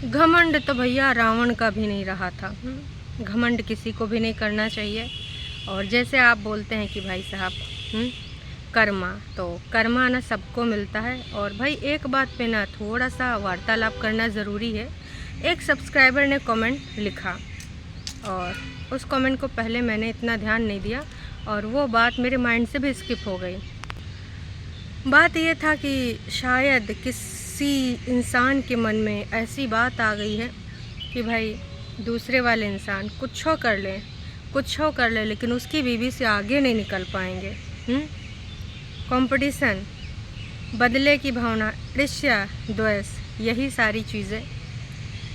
घमंड तो भैया रावण का भी नहीं रहा था। घमंड किसी को भी नहीं करना चाहिए। और जैसे आप बोलते हैं कि भाई साहब कर्मा, तो कर्मा ना सबको मिलता है। और भाई एक बात पे ना थोड़ा सा वार्तालाप करना ज़रूरी है। एक सब्सक्राइबर ने कमेंट लिखा और उस कमेंट को पहले मैंने इतना ध्यान नहीं दिया और वो बात मेरे माइंड से भी स्किप हो गई। बात ये था कि शायद किसी इंसान के मन में ऐसी बात आ गई है कि भाई दूसरे वाले इंसान कुछ कर ले लेकिन उसकी बीवी से आगे नहीं निकल पाएंगे। कंपटीशन, बदले की भावना, ईर्ष्या, द्वेष, यही सारी चीज़ें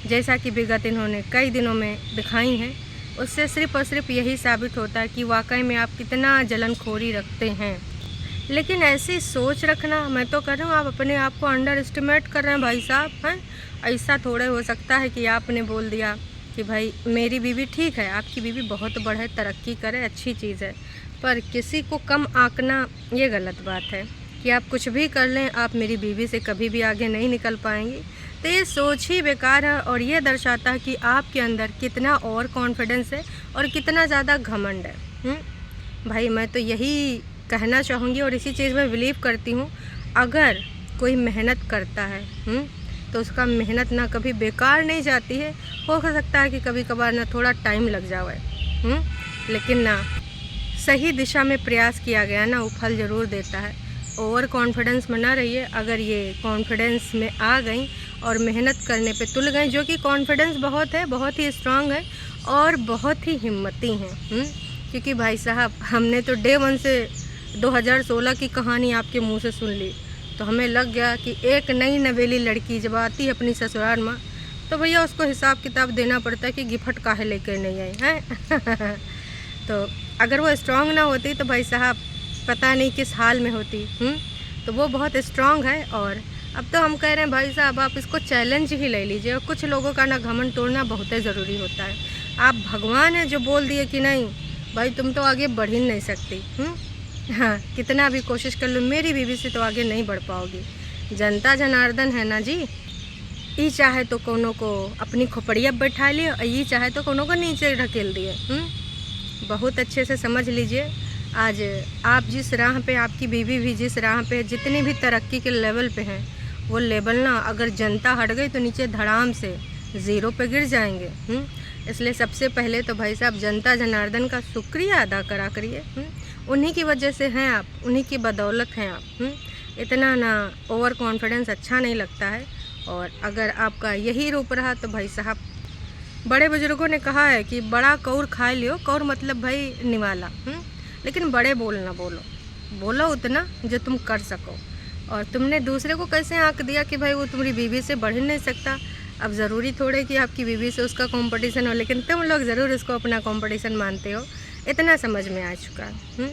जैसा कि विगत इन्होंने कई दिनों में दिखाई हैं, उससे सिर्फ़ और सिर्फ यही साबित होता है कि वाकई में आप कितना जलनखोरी रखते हैं। लेकिन ऐसी सोच रखना, मैं तो कर रहा हूँ, आप अपने आप को अंडर एस्टिमेट कर रहे हैं भाई साहब। हैं, ऐसा थोड़े हो सकता है कि आपने बोल दिया कि भाई मेरी बीवी ठीक है, आपकी बीवी बहुत बढ़े, तरक्की करे, अच्छी चीज़ है, पर किसी को कम आंकना ये गलत बात है कि आप कुछ भी कर लें, आप मेरी बीवी से कभी भी आगे नहीं निकल पाएंगी। तो ये सोच ही बेकार है और ये दर्शाता है कि आपके अंदर कितना और कॉन्फिडेंस है और कितना ज़्यादा घमंड है। भाई मैं तो यही कहना चाहूँगी और इसी चीज़ में बिलीव करती हूँ, अगर कोई मेहनत करता है तो उसका मेहनत ना कभी बेकार नहीं जाती है। हो सकता है कि कभी कभार ना थोड़ा टाइम लग जाए, लेकिन ना सही दिशा में प्रयास किया गया ना वो फल ज़रूर देता है। ओवर कॉन्फिडेंस में ना रहिए। अगर ये कॉन्फिडेंस में आ गई और मेहनत करने पे तुल गई, जो कि कॉन्फिडेंस बहुत है, बहुत ही स्ट्रांग है और बहुत ही हिम्मती हैं। क्योंकि भाई साहब हमने तो डे 1 से 2016 की कहानी आपके मुंह से सुन ली, तो हमें लग गया कि एक नई नवेली लड़की जब आती है अपनी ससुराल में तो भैया उसको हिसाब किताब देना पड़ता है कि गिफ्ट काहे लेकर नहीं आई हैं। तो अगर वो स्ट्रांग ना होती तो भाई साहब पता नहीं किस हाल में होती। तो वो बहुत स्ट्रांग है और अब तो हम कह रहे हैं भाई साहब आप इसको चैलेंज ही ले लीजिए। और कुछ लोगों का ना घमंड तोड़ना बहुत ज़रूरी होता है। आप भगवान हैं जो बोल दिए कि नहीं भाई तुम तो आगे बढ़ ही नहीं सकती। हाँ, कितना भी कोशिश कर लो मेरी बीवी से तो आगे नहीं बढ़ पाओगी। जनता जनार्दन है ना जी, ये चाहे तो कोनो को अपनी खोपड़िया बैठा लिए और ये चाहे तो कोनो को नीचे ढकेल दिए। बहुत अच्छे से समझ लीजिए, आज आप जिस राह पे, आपकी बीवी भी जिस राह पे, जितनी भी तरक्की के लेवल पे हैं, वो लेवल ना अगर जनता हट गई तो नीचे धड़ाम से ज़ीरो पे गिर जाएंगे। इसलिए सबसे पहले तो भाई साहब जनता जनार्दन का शुक्रिया अदा करा करिए। उन्हीं की वजह से हैं आप, उन्हीं की बदौलत हैं आप। इतना ना ओवर कॉन्फिडेंस अच्छा नहीं लगता है। और अगर आपका यही रूप रहा तो भाई साहब बड़े बुजुर्गों ने कहा है कि बड़ा कौर खा लियो, कौर मतलब भाई निवाला। लेकिन बड़े बोल ना बोलो उतना जो तुम कर सको। और तुमने दूसरे को कैसे आंक दिया कि भाई वो तुम्हारी बीवी से बढ़ ही नहीं सकता। अब ज़रूरी थोड़े कि आपकी बीवी से उसका कंपटीशन हो, लेकिन तुम लोग ज़रूर उसको अपना कंपटीशन मानते हो। इतना समझ में आ चुका है।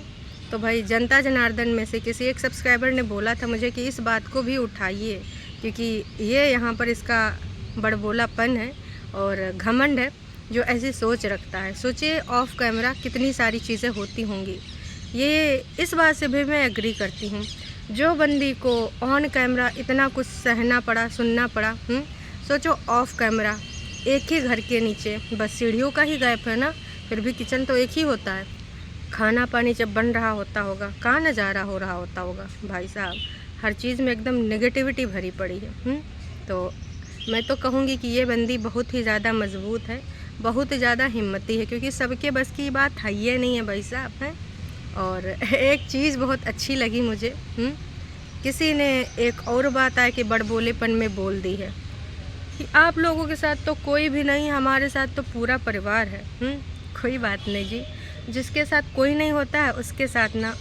तो भाई जनता जनार्दन में से किसी एक सब्सक्राइबर ने बोला था मुझे कि इस बात को भी उठाइए, क्योंकि ये यहाँ पर इसका बड़बोलापन है और घमंड है जो ऐसी सोच रखता है। सोचिए ऑफ कैमरा कितनी सारी चीज़ें होती होंगी। ये इस बात से भी मैं एग्री करती हूँ, जो बंदी को ऑन कैमरा इतना कुछ सहना पड़ा, सुनना पड़ा। सोचो ऑफ कैमरा एक ही घर के नीचे, बस सीढ़ियों का ही गैप है ना, फिर भी किचन तो एक ही होता है। खाना पानी जब बन रहा होता होगा, कहाँ नज़ारा हो रहा होता होगा भाई साहब। हर चीज़ में एकदम नेगेटिविटी भरी पड़ी है। तो मैं तो कहूँगी कि ये बंदी बहुत ही ज़्यादा मजबूत है, बहुत ज़्यादा हिम्मती है, क्योंकि सबके बस की बात है ये नहीं है भाई साहब हैं। और एक चीज़ बहुत अच्छी लगी मुझे, किसी ने एक और बात आए कि बड़बोलेपन में बोल दी है कि आप लोगों के साथ तो कोई भी नहीं, हमारे साथ तो पूरा परिवार है। कोई बात नहीं जी, जिसके साथ कोई नहीं होता है उसके साथ ना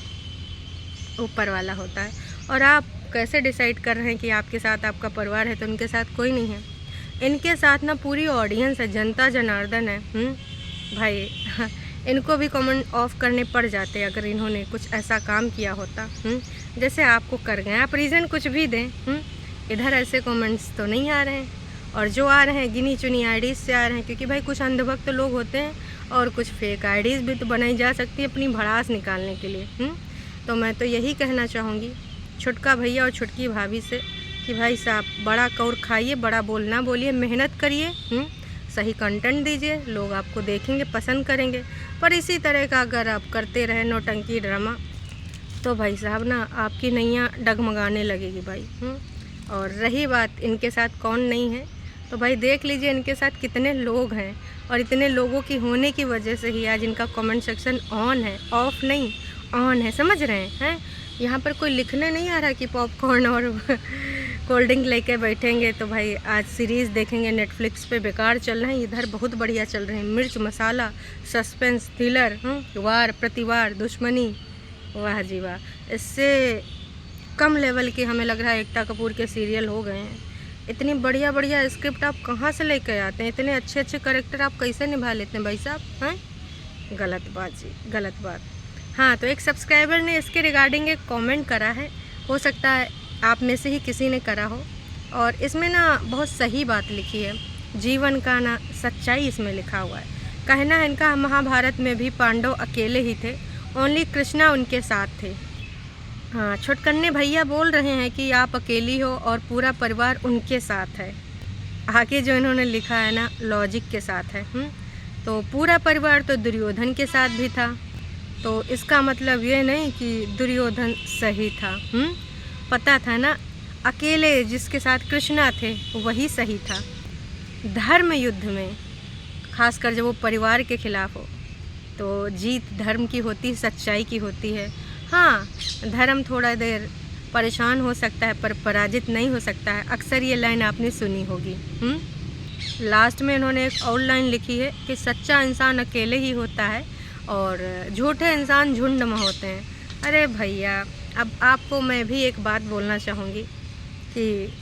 ऊपर वाला होता है। और आप कैसे डिसाइड कर रहे हैं कि आपके साथ आपका परिवार है तो उनके साथ कोई नहीं है? इनके साथ ना पूरी ऑडियंस है, जनता जनार्दन है। भाई इनको भी कमेंट ऑफ करने पड़ जाते अगर इन्होंने कुछ ऐसा काम किया होता जैसे आपको कर गए। आप रीज़न कुछ भी दें, इधर ऐसे कमेंट्स तो नहीं आ रहे हैं। और जो आ रहे हैं गिनी चुनी आईडीज़ से आ रहे हैं, क्योंकि भाई कुछ अंधभक्त लोग होते हैं और कुछ फेक आईडीज़ भी तो बनाई जा सकती है अपनी भड़ास निकालने के लिए। तो मैं तो यही कहना चाहूँगी छुटका भैया और छुटकी भाभी से कि भाई साहब बड़ा कौर खाइए, बड़ा बोल ना बोलिए, मेहनत करिए, सही कंटेंट दीजिए, लोग आपको देखेंगे, पसंद करेंगे। पर इसी तरह का अगर आप करते रहे नौटंकी ड्रामा तो भाई साहब ना आपकी नैया डगमगाने लगेगी भाई। और रही बात इनके साथ कौन नहीं है, तो भाई देख लीजिए इनके साथ कितने लोग हैं, और इतने लोगों की होने की वजह से ही आज इनका कमेंट सेक्शन ऑन है, ऑफ नहीं, ऑन है, समझ रहे हैं। यहाँ पर कोई लिखने नहीं आ रहा कि पॉपकॉर्न और कोल्ड ड्रिंक लेके बैठेंगे तो भाई आज सीरीज़ देखेंगे नेटफ्लिक्स पे, बेकार चल रहे हैं। इधर बहुत बढ़िया चल रहे हैं, मिर्च मसाला, सस्पेंस, थ्रिलर, वार प्रतिवार, दुश्मनी, वाह जी वाह। इससे कम लेवल के हमें लग रहा है एकता कपूर के सीरियल हो गए हैं। इतनी बढ़िया बढ़िया स्क्रिप्ट आप कहाँ से लेके आते हैं, इतने अच्छे अच्छे कैरेक्टर आप कैसे निभा लेते हैं भाई साहब, हैं? गलत बात जी, गलत बात। हाँ, तो एक सब्सक्राइबर ने इसके रिगार्डिंग एक कमेंट करा है, हो सकता है आप में से ही किसी ने करा हो, और इसमें ना बहुत सही बात लिखी है, जीवन का ना सच्चाई इसमें लिखा हुआ है। कहना है इनका महाभारत में भी पांडव अकेले ही थे, ओनली कृष्णा उनके साथ थे। हाँ, छोटकन्ने भैया बोल रहे हैं कि आप अकेली हो और पूरा परिवार उनके साथ है। आगे जो इन्होंने लिखा है ना लॉजिक के साथ है। तो पूरा परिवार तो दुर्योधन के साथ भी था, तो इसका मतलब ये नहीं कि दुर्योधन सही था। पता था ना अकेले जिसके साथ कृष्णा थे वही सही था। धर्म युद्ध में खासकर जब वो परिवार के खिलाफ हो तो जीत धर्म की होती है, सच्चाई की होती है। हाँ, धर्म थोड़ा देर परेशान हो सकता है पर पराजित नहीं हो सकता है। अक्सर ये लाइन आपने सुनी होगी। लास्ट में इन्होंने एक और लाइन लिखी है कि सच्चा इंसान अकेले ही होता है और झूठे इंसान झुंड में होते हैं। अरे भैया, अब आपको मैं भी एक बात बोलना चाहूँगी कि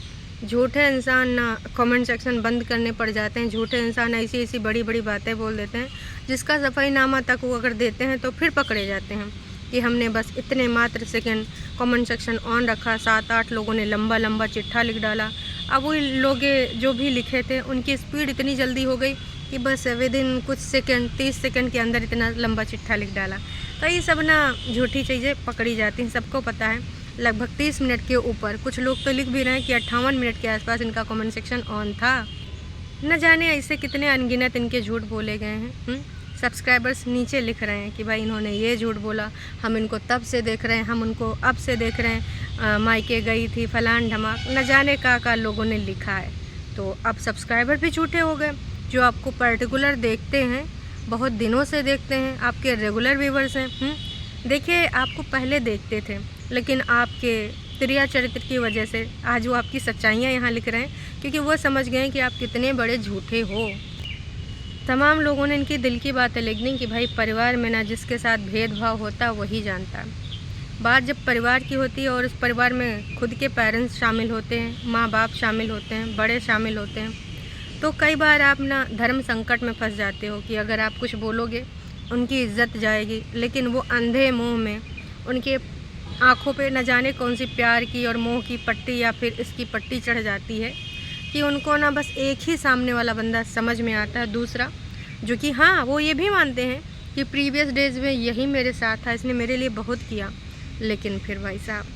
झूठे इंसान ना कमेंट सेक्शन बंद करने पड़ जाते हैं। झूठे इंसान ऐसी ऐसी बड़ी बड़ी बातें बोल देते हैं जिसका सफाईनामा तक वो अगर देते हैं तो फिर पकड़े जाते हैं कि हमने बस इतने मात्र सेकंड कमेंट सेक्शन ऑन रखा, 7-8 लोगों ने लंबा लंबा चिट्ठा लिख डाला। अब वो लोग जो भी लिखे थे उनकी स्पीड इतनी जल्दी हो गई कि बस विद इन कुछ सेकंड, 30 सेकंड के अंदर इतना लंबा चिट्ठा लिख डाला। तो ये सब ना झूठी चीज़ें पकड़ी जाती हैं, सबको पता है। लगभग 30 मिनट के ऊपर, कुछ लोग तो लिख भी रहे हैं कि 58 मिनट के आसपास इनका कमेंट सेक्शन ऑन था। न जाने ऐसे कितने अनगिनत इनके झूठ बोले गए हैं। सब्सक्राइबर्स नीचे लिख रहे हैं कि भाई इन्होंने ये झूठ बोला, हम इनको तब से देख रहे हैं, हम उनको अब से देख रहे हैं, मायके गई थी, फलान ढमाक, न जाने का लोगों ने लिखा है। तो अब सब्सक्राइबर भी झूठे हो गए। जो आपको पर्टिकुलर देखते हैं, बहुत दिनों से देखते हैं, आपके रेगुलर व्यूवर्स हैं। देखिए, आपको पहले देखते थे लेकिन आपके त्रिया चरित्र की वजह से आज वो आपकी सच्चाइयाँ यहाँ लिख रहे हैं, क्योंकि वो समझ गए कि आप कितने बड़े झूठे हो। तमाम लोगों ने इनकी दिल की बातें लिख दी कि भाई परिवार में ना जिसके साथ भेदभाव होता वही जानता है। बात जब परिवार की होती है और उस परिवार में खुद के पेरेंट्स शामिल होते हैं, माँ बाप शामिल होते हैं, बड़े शामिल होते हैं, तो कई बार आप ना धर्म संकट में फंस जाते हो कि अगर आप कुछ बोलोगे उनकी इज्जत जाएगी, लेकिन वो अंधे मुँह में उनके आँखों पे न जाने कौन सी प्यार की और मोह की पट्टी या फिर इसकी पट्टी चढ़ जाती है कि उनको ना बस एक ही सामने वाला बंदा समझ में आता है, दूसरा जो कि हाँ वो ये भी मानते हैं कि प्रीवियस डेज़ में यही मेरे साथ था, इसने मेरे लिए बहुत किया, लेकिन फिर भाई साहब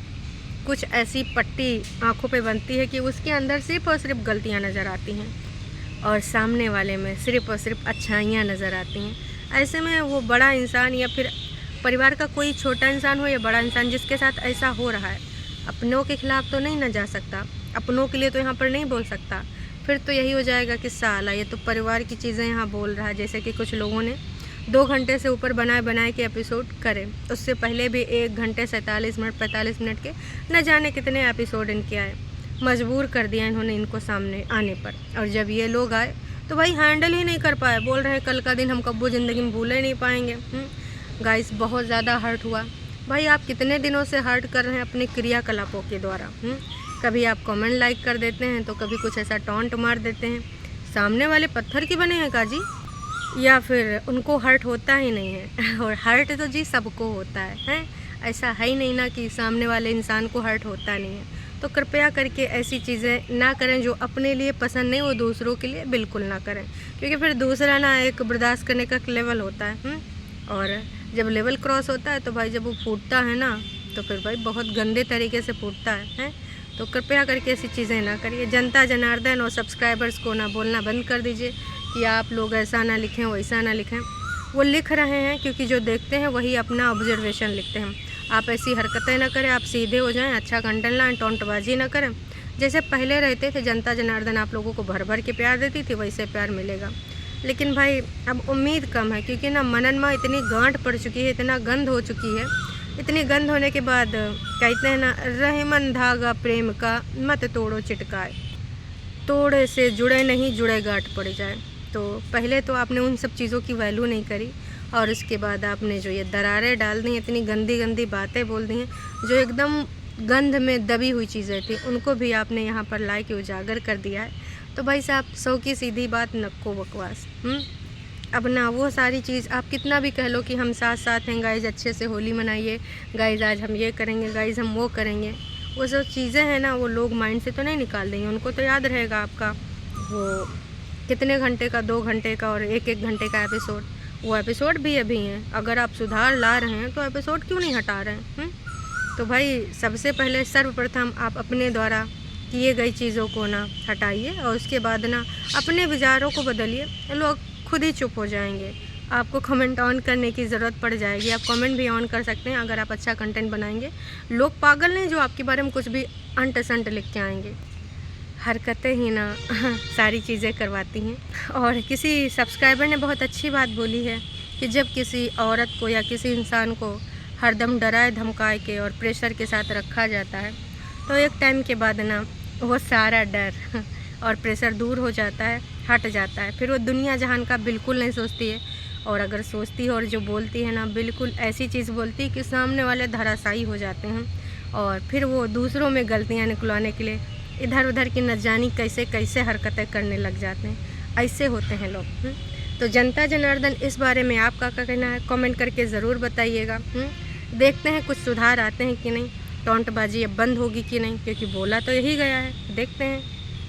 कुछ ऐसी पट्टी आँखों पे बनती है कि उसके अंदर सिर्फ़ और सिर्फ गलतियाँ नज़र आती हैं और सामने वाले में सिर्फ़ और सिर्फ अच्छाइयाँ नज़र आती हैं। ऐसे में वो बड़ा इंसान या फिर परिवार का कोई छोटा इंसान हो या बड़ा इंसान जिसके साथ ऐसा हो रहा है, अपनों के खिलाफ़ तो नहीं न जा सकता, अपनों के लिए तो यहाँ पर नहीं बोल सकता। फिर तो यही हो जाएगा कि साला ये तो परिवार की चीज़ें यहाँ बोल रहा है। जैसे कि कुछ लोगों ने 2 घंटे से ऊपर बनाए के एपिसोड करे, उससे पहले भी 1 घंटे 47 मिनट 45 मिनट के न जाने कितने एपिसोड इनके आए। मजबूर कर दिया इन्होंने इनको सामने आने पर, और जब ये लोग आए तो भाई हैंडल ही नहीं कर पाए। बोल रहे हैं कल का दिन हम कब्बो ज़िंदगी में भूले नहीं पाएंगे। गाइस, बहुत ज़्यादा हर्ट हुआ भाई। आप कितने दिनों से हर्ट कर रहे हैं अपने क्रियाकलापों के द्वारा। कभी आप कमेंट लाइक कर देते हैं तो कभी कुछ ऐसा टॉन्ट मार देते हैं। सामने वाले पत्थर की बने हैं काजी, या फिर उनको हर्ट होता ही नहीं है? और हर्ट तो जी सबको होता है? ऐसा है ही नहीं ना कि सामने वाले इंसान को हर्ट होता नहीं है। तो कृपया करके ऐसी चीज़ें ना करें जो अपने लिए पसंद नहीं, वो दूसरों के लिए बिल्कुल ना करें, क्योंकि फिर दूसरा ना एक बर्दाश्त करने का लेवल होता है। और जब लेवल क्रॉस होता है तो भाई जब वो फूटता है ना तो फिर भाई बहुत गंदे तरीके से फूटता है। तो कृपया करके ऐसी चीज़ें ना करिए। जनता जनार्दन और सब्सक्राइबर्स को ना बोलना बंद कर दीजिए कि आप लोग ऐसा ना लिखें, वैसा ना लिखें। वो लिख रहे हैं क्योंकि जो देखते हैं वही अपना ऑब्जर्वेशन लिखते हैं। आप ऐसी हरकतें ना करें, आप सीधे हो जाएं, अच्छा कंटेंट लाएं, टोंटबाजी ना करें। जैसे पहले रहते थे जनता जनार्दन आप लोगों को भर भर के प्यार देती थी, वैसे प्यार मिलेगा। लेकिन भाई अब उम्मीद कम है, क्योंकि ना मनन में इतनी गांठ पड़ चुकी है, इतना गंध हो चुकी है। इतनी गंध होने के बाद कहते हैं ना, रहमन धागा प्रेम का मत तोड़ो चिटकाए, तोड़े से जुड़े नहीं जुड़े गांठ पड़ जाए। तो पहले तो आपने उन सब चीज़ों की वैल्यू नहीं करी, और उसके बाद आपने जो ये दरारें डाल दी, इतनी गंदी गंदी बातें बोल दी हैं, जो एकदम गंध में दबी हुई चीज़ें थी, उनको भी आपने यहाँ पर ला के उजागर कर दिया है। तो भाई साहब, सौ की सीधी बात, नक्को बकवास। अब ना वो सारी चीज़ आप कितना भी कह लो कि हम साथ साथ हैं गाइज़, अच्छे से होली मनाइए गाइज़, आज हम ये करेंगे गाइज़, हम वो करेंगे, वो सब चीज़ें हैं ना, वो लोग माइंड से तो नहीं निकाल देंगे। उनको तो याद रहेगा आपका वो कितने घंटे का, 2 घंटे का और 1-1 घंटे का एपिसोड। वो एपिसोड भी अभी हैं। अगर आप सुधार ला रहे हैं तो एपिसोड क्यों नहीं हटा रहे हैं? तो भाई सबसे पहले सर्वप्रथम आप अपने द्वारा किए गई चीज़ों को ना हटाइए, और उसके बाद ना अपने विचारों को बदलिए। लोग खुद ही चुप हो जाएंगे। आपको कमेंट ऑन करने की ज़रूरत पड़ जाएगी। आप कमेंट भी ऑन कर सकते हैं अगर आप अच्छा कंटेंट बनाएंगे। लोग पागल नहीं जो आपके बारे में कुछ भी अंट संट लिख के आएंगे। हरकतें ही ना सारी चीज़ें करवाती हैं। और किसी सब्सक्राइबर ने बहुत अच्छी बात बोली है कि जब किसी औरत को या किसी इंसान को हरदम डराए धमकाए के और प्रेशर के साथ रखा जाता है, तो एक टाइम के बाद ना वो सारा डर और प्रेशर दूर हो जाता है, हट जाता है। फिर वो दुनिया जहान का बिल्कुल नहीं सोचती है, और अगर सोचती है और जो बोलती है ना, बिल्कुल ऐसी चीज़ बोलती है कि सामने वाले धराशायी हो जाते हैं। और फिर वो दूसरों में गलतियाँ निकलवाने के लिए इधर उधर की न जानी कैसे कैसे हरकतें करने लग जाते हैं। ऐसे होते हैं लोग। तो जनता जनार्दन, इस बारे में आपका क्या कहना है? कमेंट करके ज़रूर बताइएगा। देखते हैं कुछ सुधार आते हैं कि नहीं, टोंटबाजी अब बंद होगी कि नहीं, क्योंकि बोला तो यही गया है। देखते हैं।